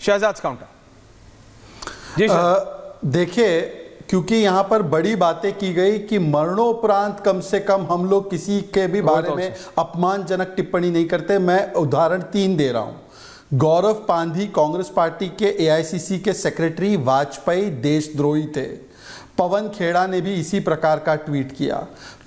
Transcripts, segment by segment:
Shahzad counter. जी देखिए, क्योंकि यहाँ पर बड़ी बातें की गई कि मरणोपरांत कम से कम हम लोग किसी के भी बारे में अपमानजनक टिप्पणी नहीं करते। मैं उदाहरण 3 दे रहा हूँ। गौरव पांधी कांग्रेस पार्टी के एआईसीसी के सेक्रेटरी, वाजपेयी देशद्रोही थे। पवन खेड़ा ने भी इसी प्रकार का ट्वीट किया।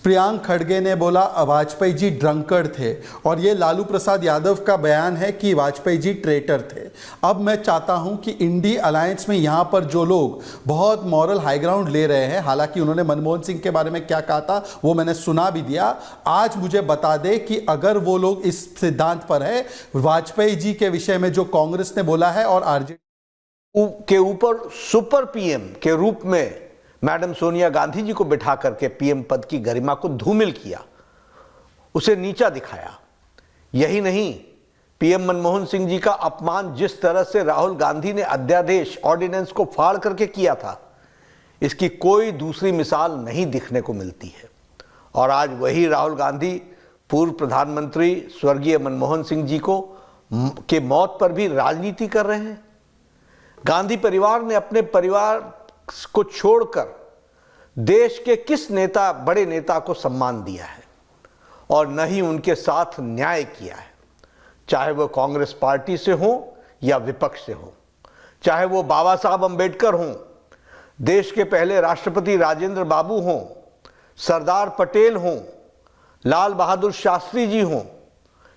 प्रियांक खड़गे ने बोला वाजपेयी जी ड्रंकर्ड थे, और ये लालू प्रसाद यादव का बयान है कि वाजपेयी जी ट्रेटर थे। अब मैं चाहता हूं कि इंडी अलायंस में यहां पर जो लोग बहुत मॉरल हाई ग्राउंड ले रहे हैं, हालांकि उन्होंने मनमोहन सिंह के बारे में क्या कहा था वो मैंने सुना भी दिया, आज मुझे बता दे कि अगर वो लोग इस सिद्धांत पर है वाजपेयी जी के विषय में जो कांग्रेस ने बोला है और आरजेडी के ऊपर सुपर पीएम के रूप में मैडम सोनिया गांधी जी को बिठा करके पीएम पद की गरिमा को धूमिल किया, उसे नीचा दिखाया। यही नहीं, पीएम मनमोहन सिंह जी का अपमान जिस तरह से राहुल गांधी ने अध्यादेश ऑर्डिनेंस को फाड़ करके किया था, इसकी कोई दूसरी मिसाल नहीं दिखने को मिलती है। और आज वही राहुल गांधी पूर्व प्रधानमंत्री स्वर्गीय मनमोहन सिंह जी को के मौत पर भी राजनीति कर रहे हैं। गांधी परिवार ने अपने परिवार को छोड़कर देश के किस नेता, बड़े नेता को सम्मान दिया है, और न ही उनके साथ न्याय किया है, चाहे वो कांग्रेस पार्टी से हो या विपक्ष से हो, चाहे वो बाबा साहब अंबेडकर हों, देश के पहले राष्ट्रपति राजेंद्र बाबू हों, सरदार पटेल हों, लाल बहादुर शास्त्री जी हों,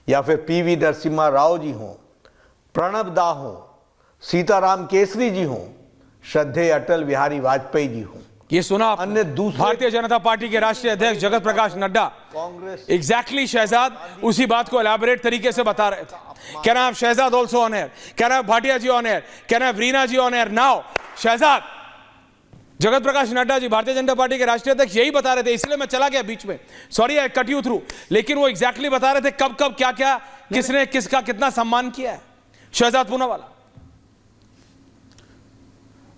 या फिर पीवी नरसिम्हा राव जी हों, प्रणब दा हों, सीताराम केसरी जी हों, श्रद्धेय अटल बिहारी वाजपेयी जी हों। ये सुना अन्य दूसरे भारतीय जनता पार्टी के राष्ट्रीय अध्यक्ष जगत प्रकाश नड्डा कांग्रेस एग्जैक्टली शहजाद उसी बात को एलैबोरेट तरीके से बता रहे थे। Can I have Shehzad also on air? Can I have Bhatia ji on air? Can I have Reena ji on air now? Shehzad, Jagat Prakash Nadda ji Bharatiya Janata party के राष्ट्रीय अध्यक्ष यही बता रहे थे, इसलिए मैं चला गया बीच में, sorry I cut you through, लेकिन वो एग्जैक्टली बता रहे थे कब कब क्या क्या किसने किसका कितना सम्मान किया है। शहजाद पूनावाला।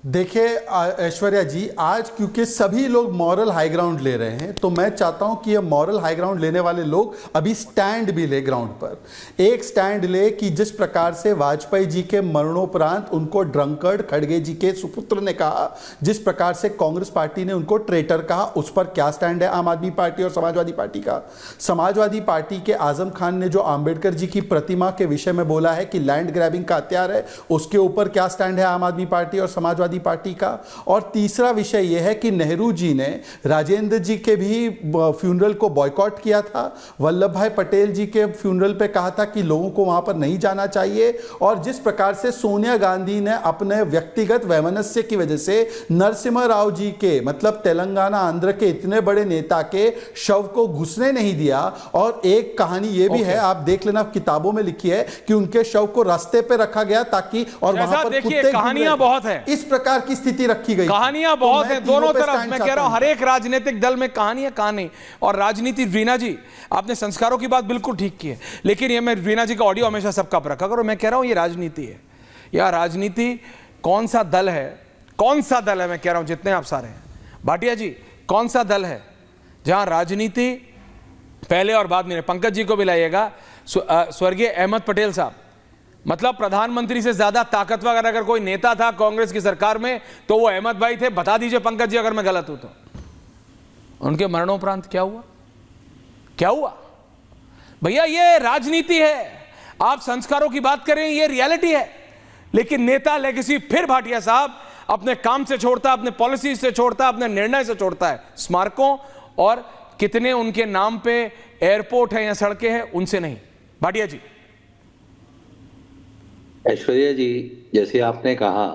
देखिए ऐश्वर्या जी, आज क्योंकि सभी लोग मॉरल हाई ग्राउंड ले रहे हैं, तो मैं चाहता हूं कि ये मॉरल हाई ग्राउंड लेने वाले लोग अभी स्टैंड भी ले ग्राउंड पर। एक स्टैंड ले कि जिस प्रकार से वाजपेयी जी के मरणोपरांत उनको ड्रंकर्ड, खड़गे जी के सुपुत्र ने कहा, जिस प्रकार से कांग्रेस पार्टी ने उनको ट्रेटर कहा, उस पर क्या स्टैंड है आम आदमी पार्टी और समाजवादी पार्टी का? समाजवादी पार्टी के आजम खान ने जो आम्बेडकर जी की प्रतिमा के विषय में बोला है कि लैंड ग्रैबिंग का हथियार है, उसके ऊपर क्या स्टैंड है आम आदमी पार्टी और समाजवादी पार्टी का? और तीसरा विषय यह है कि नेहरू जी ने राजेंद्र जी के भी फ्यूनरल को बॉयकॉट किया था, वल्लभ भाई पटेल जी के फ्यूनरल पे कहा था कि लोगों को वहां पर नहीं जाना चाहिए, और जिस प्रकार से सोनिया गांधी ने अपने व्यक्तिगत वैमनस्य की वजह से नरसिम्हा राव जी के, मतलब तेलंगाना आंध्र के इतने बड़े नेता के शव को घुसने नहीं दिया। और एक कहानी यह भी है, आप देख लेना, किताबों में लिखी है कि उनके शव को रास्ते पे रखा गया ताकि, और वहां पर कुत्ते कहानियां बहुत है, इस प्रकार की स्थिति रखी गई, कहानियां बहुत हैं दोनों तरफ। मैं कह रहा हूं हर एक राजनीतिक दल में कहानियां कहानी और राजनीति। रीना जी, आपने संस्कारों की बात बिल्कुल ठीक की है, लेकिन ये मैं रीना जी का ऑडियो हमेशा सबका रखा करो। मैं कह रहा हूं ये राजनीति है, या राजनीति कौन सा दल है, कौन सा दल है, मैं कह रहा हूं जितने आप सारे हैं, भाटिया जी कौन सा दल है जहां राजनीति पहले और बाद में? पंकज जी को भी लाइएगा, स्वर्गीय अहमद पटेल साहब, मतलब प्रधानमंत्री से ज्यादा ताकतवर अगर कोई नेता था कांग्रेस की सरकार में तो वो अहमद भाई थे। बता दीजिए पंकज जी अगर मैं गलत हूं तो। उनके मरणोपरांत क्या हुआ? क्या हुआ भैया? ये राजनीति है। आप संस्कारों की बात करें, ये रियलिटी है, लेकिन नेता लेगेसी फिर भाटिया साहब अपने काम से छोड़ता, अपने पॉलिसी से छोड़ता, अपने निर्णय से छोड़ता है। स्मारकों और कितने उनके नाम पे एयरपोर्ट है या सड़कें हैं, उनसे नहीं। भाटिया जी। ऐश्वर्या जी, जैसे आपने कहा,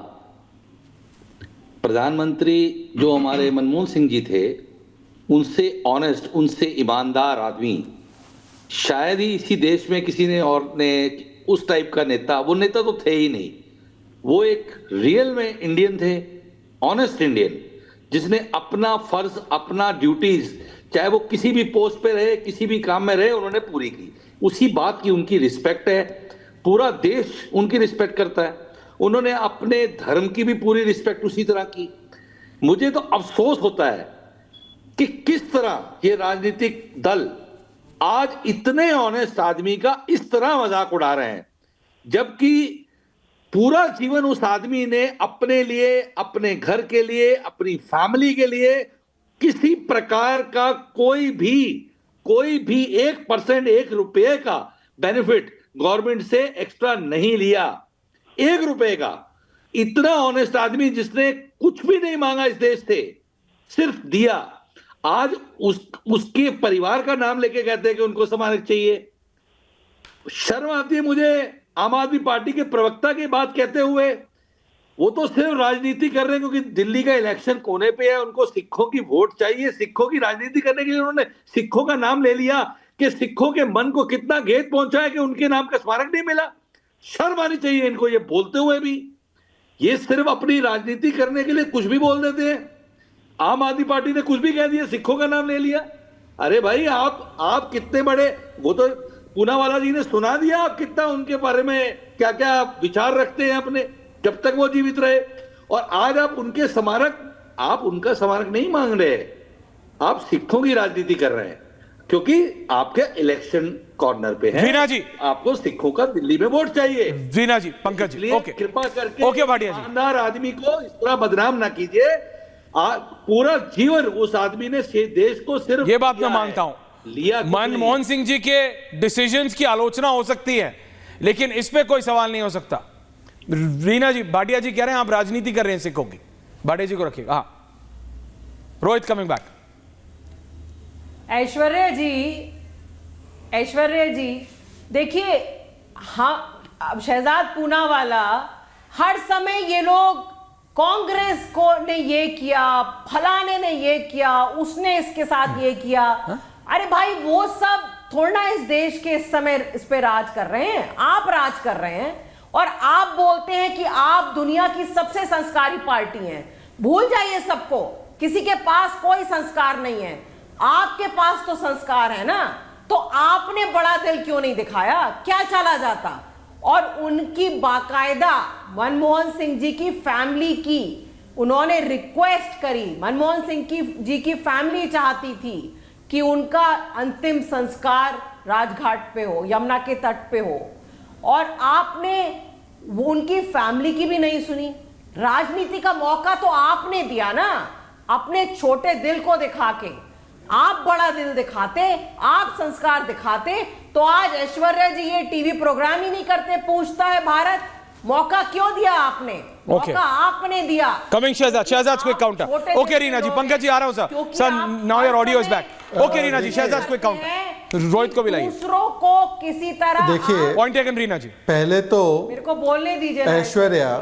प्रधानमंत्री जो हमारे मनमोहन सिंह जी थे, उनसे ऑनेस्ट, उनसे ईमानदार आदमी शायद ही इसी देश में किसी ने और ने उस टाइप का नेता, वो नेता तो थे ही नहीं, वो एक रियल में इंडियन थे, ऑनेस्ट इंडियन, जिसने अपना फर्ज, अपना ड्यूटीज, चाहे वो किसी भी पोस्ट पे रहे, किसी भी काम में रहे, उन्होंने पूरी की। उसी बात की उनकी रिस्पेक्ट है, पूरा देश उनकी रिस्पेक्ट करता है। उन्होंने अपने धर्म की भी पूरी रिस्पेक्ट उसी तरह की। मुझे तो अफसोस होता है कि किस तरह ये राजनीतिक दल आज इतने ऑनेस्ट आदमी का इस तरह मजाक उड़ा रहे हैं, जबकि पूरा जीवन उस आदमी ने अपने लिए, अपने घर के लिए, अपनी फैमिली के लिए किसी प्रकार का कोई भी 1%, 1 रुपये का बेनिफिट गवर्नमेंट से एक्स्ट्रा नहीं लिया, 1 रुपये का। इतना ऑनेस्ट आदमी जिसने कुछ भी नहीं मांगा इस देश से, सिर्फ दिया। आज उसके परिवार का नाम लेके कहते हैं कि उनको सम्मान चाहिए। शर्म आती है मुझे आम आदमी पार्टी के प्रवक्ता की बात कहते हुए। वो तो सिर्फ राजनीति कर रहे हैं क्योंकि दिल्ली का इलेक्शन कोने पे है, उनको सिखों की वोट चाहिए। सिखों की राजनीति करने के लिए उन्होंने सिखों का नाम ले लिया कि सिखों के मन को कितना घेत पहुंचा है कि उनके नाम का स्मारक नहीं मिला। शर्म आनी चाहिए इनको ये बोलते हुए भी। ये सिर्फ अपनी राजनीति करने के लिए कुछ भी बोल देते हैं। आम आदमी पार्टी ने कुछ भी कह दिया, सिखों का नाम ले लिया। अरे भाई आप कितने बड़े, वो तो पूनावाला जी ने सुना दिया आप कितना उनके बारे में क्या क्या विचार रखते हैं अपने, जब तक वो जीवित रहे। और आज आप उनके स्मारक, आप उनका स्मारक नहीं मांग रहे, आप सिखों की राजनीति कर रहे हैं क्योंकि आपके इलेक्शन कॉर्नर पे है। वीना जी, आपको सिखों का दिल्ली में वोट चाहिए। वीना जी, पंकज जी, ओके, कृपा करके ओके भाटिया जी, ईमानदार आदमी को इस तरह बदनाम ना कीजिए। पूरा जीवन उस आदमी ने देश को सिर्फ, ये बात मैं मानता हूं, लिया। मनमोहन सिंह जी के डिसीजंस की आलोचना हो सकती है लेकिन इस पे कोई सवाल नहीं हो सकता। रीना जी, भाटिया जी कह रहे हैं आप राजनीति कर रहे हैं सिखों की। भाटिया जी को रखिएगा। हाँ, रोहित कमिंग बैक। ऐश्वर्या जी देखिए, हाँ, अब शहजाद पूनावाला हर समय ये लोग कांग्रेस को ने ये किया, फलाने ने ये किया, उसने इसके साथ ये किया। अरे भाई, वो सब थोड़ा इस देश के इस समय इस पे राज कर रहे हैं, आप राज कर रहे हैं और आप बोलते हैं कि आप दुनिया की सबसे संस्कारी पार्टी हैं। भूल जाइए सबको, किसी के पास कोई संस्कार नहीं है, आपके पास तो संस्कार है ना। तो आपने बड़ा दिल क्यों नहीं दिखाया, क्या चला जाता। और उनकी बाकायदा मनमोहन सिंह जी की फैमिली की उन्होंने रिक्वेस्ट करी, मनमोहन सिंह जी की फैमिली चाहती थी कि उनका अंतिम संस्कार राजघाट पे हो, यमुना के तट पे हो, और आपने उनकी फैमिली की भी नहीं सुनी। राजनीति का मौका तो आपने दिया ना, अपने छोटे दिल को दिखा के। आप बड़ा दिल दिखाते, आप संस्कार दिखाते तो आज ऐश्वर्या जी ये टीवी प्रोग्राम ही नहीं करते। पूछता है भारत, मौका क्यों दिया आपने? मौका आपने दिया। Coming Shahzad quick counter. Okay Reena ji, Pankaj ji आ रहा हूं sir. Sir now your audio is back. Okay Reena ji, Shahzad quick counter. Rohit को भी लाइए। दूसरों को किसी तरह, देखिए, पॉइंट टेकन रीना जी। पहले तो मेरे को बोलने दीजिए। ऐश्वर्या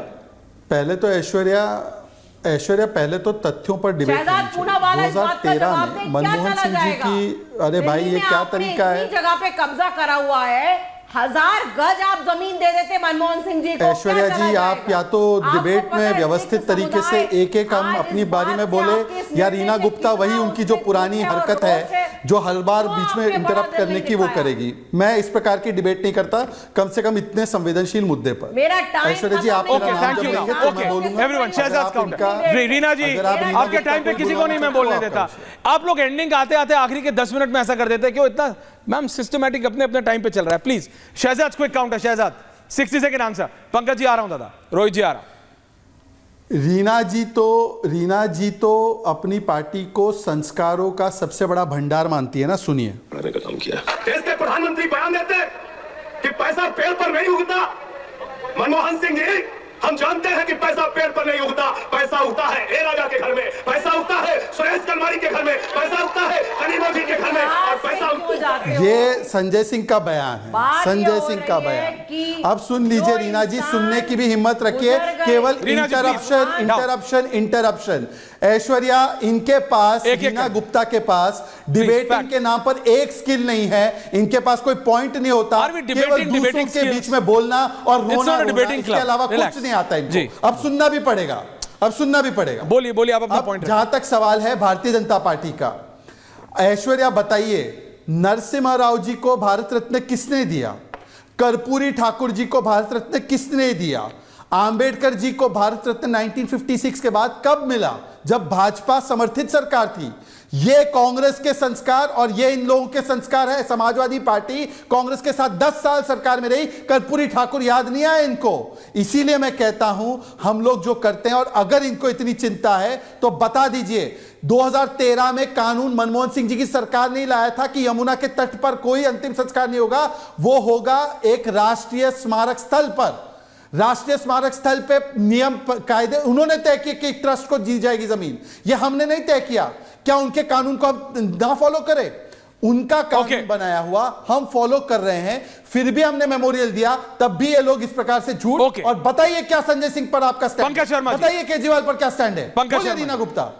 पहले तो तत्यों पर डिबेट 2013 में मनमोहन सिंह जी की, अरे भाई ये क्या तरीका है। जगह पे कब्जा करा हुआ है, 1000 गज आप जमीन दे देते मनमोहन सिंह जी को। ऐश्वर्या जी, आप या तो डिबेट में व्यवस्थित तरीके से एक एक हम अपनी बारी में बोले, या रीना गुप्ता वही उनकी जो पुरानी हरकत है जो हर बार बीच में इंटरप्ट करने की वो करेगी। मैं इस प्रकार की डिबेट नहीं करता, कम से कम इतने संवेदनशील मुद्दे पर। ऐश्वर्या जी, आप एवरीवन, शहजाद काउंटर। रीना जी, आपके टाइम पे किसी को नहीं मैं बोलने देता। आप लोग एंडिंग आते आते आखिरी के 10 मिनट में ऐसा कर देते हैं, क्यों इतना? मैम सिस्टमैटिक अपने अपने टाइम पे चल रहा है। Please Shahzad quick counter. Shahzad 60 second answer. Pankaj ji आ रहा हूं दादा, रोहित जी आ रहा। रीना जी तो अपनी पार्टी को संस्कारों का सबसे बड़ा भंडार मानती है ना। सुनिए। मैंने काम किया। देश के प्रधानमंत्री बयान देते कि पैसा पेड़ पर नहीं उगता। मनमोहन सिंह जी, हम जानते हैं कि पैसा पेड़ पर नहीं उगता, पैसा उगता है ए राजा के घर में, पैसा उगता है सुरेश कलमारी के घर में, पैसा उगता है कनीमो जी के घर में, और पैसा। ये संजय सिंह का बयान है, संजय सिंह का बयान। अब सुन लीजिए रीना जी, सुनने की भी हिम्मत रखिए। केवल इंटरप्शन। ऐश्वर्या, इनके पास, रीना गुप्ता के पास डिबेटिंग के नाम पर एक स्किल नहीं है, इनके पास कोई पॉइंट नहीं होता, केवल दूसरों के बीच में बोलना और रोना, इसके अलावा कुछ नहीं आता इनको। अब सुनना भी पड़ेगा। बोलिए आप अपना पॉइंट। जहां तक सवाल है भारतीय जनता पार्टी का, ऐश्वर्या बताइए, नरसिम्हा राव जी को भारत रत्न किसने दिया? कर्पूरी ठाकुर जी को भारत रत्न किसने दिया? आंबेडकर जी को भारत रत्न 1956 के बाद कब मिला? जब भाजपा समर्थित सरकार थी। ये कांग्रेस के संस्कार और ये इन लोगों के संस्कार है। समाजवादी पार्टी कांग्रेस के साथ 10 साल सरकार में रही, कर्पूरी ठाकुर याद नहीं आया इनको। इसीलिए मैं कहता हूं हम लोग जो करते हैं, और अगर इनको इतनी चिंता है तो बता दीजिए 2013 में कानून मनमोहन सिंह जी की सरकार नहीं लाया था कि यमुना के तट पर कोई अंतिम संस्कार नहीं होगा, वो होगा एक राष्ट्रीय स्मारक स्थल पर। राष्ट्रीय स्मारक स्थल पे नियम कायदे उन्होंने तय किए कि ट्रस्ट को दी जाएगी जमीन, ये हमने नहीं तय किया। क्या उनके कानून को हम ना फॉलो करें? उनका कानून बनाया हुआ हम फॉलो कर रहे हैं, फिर भी हमने मेमोरियल दिया, तब भी ये लोग इस प्रकार से झूठ। और बताइए क्या संजय सिंह पर आपका स्टैंड, पंकज शर्मा, बताइए केजरीवाल पर क्या स्टैंड है, पंकज रीना गुप्ता।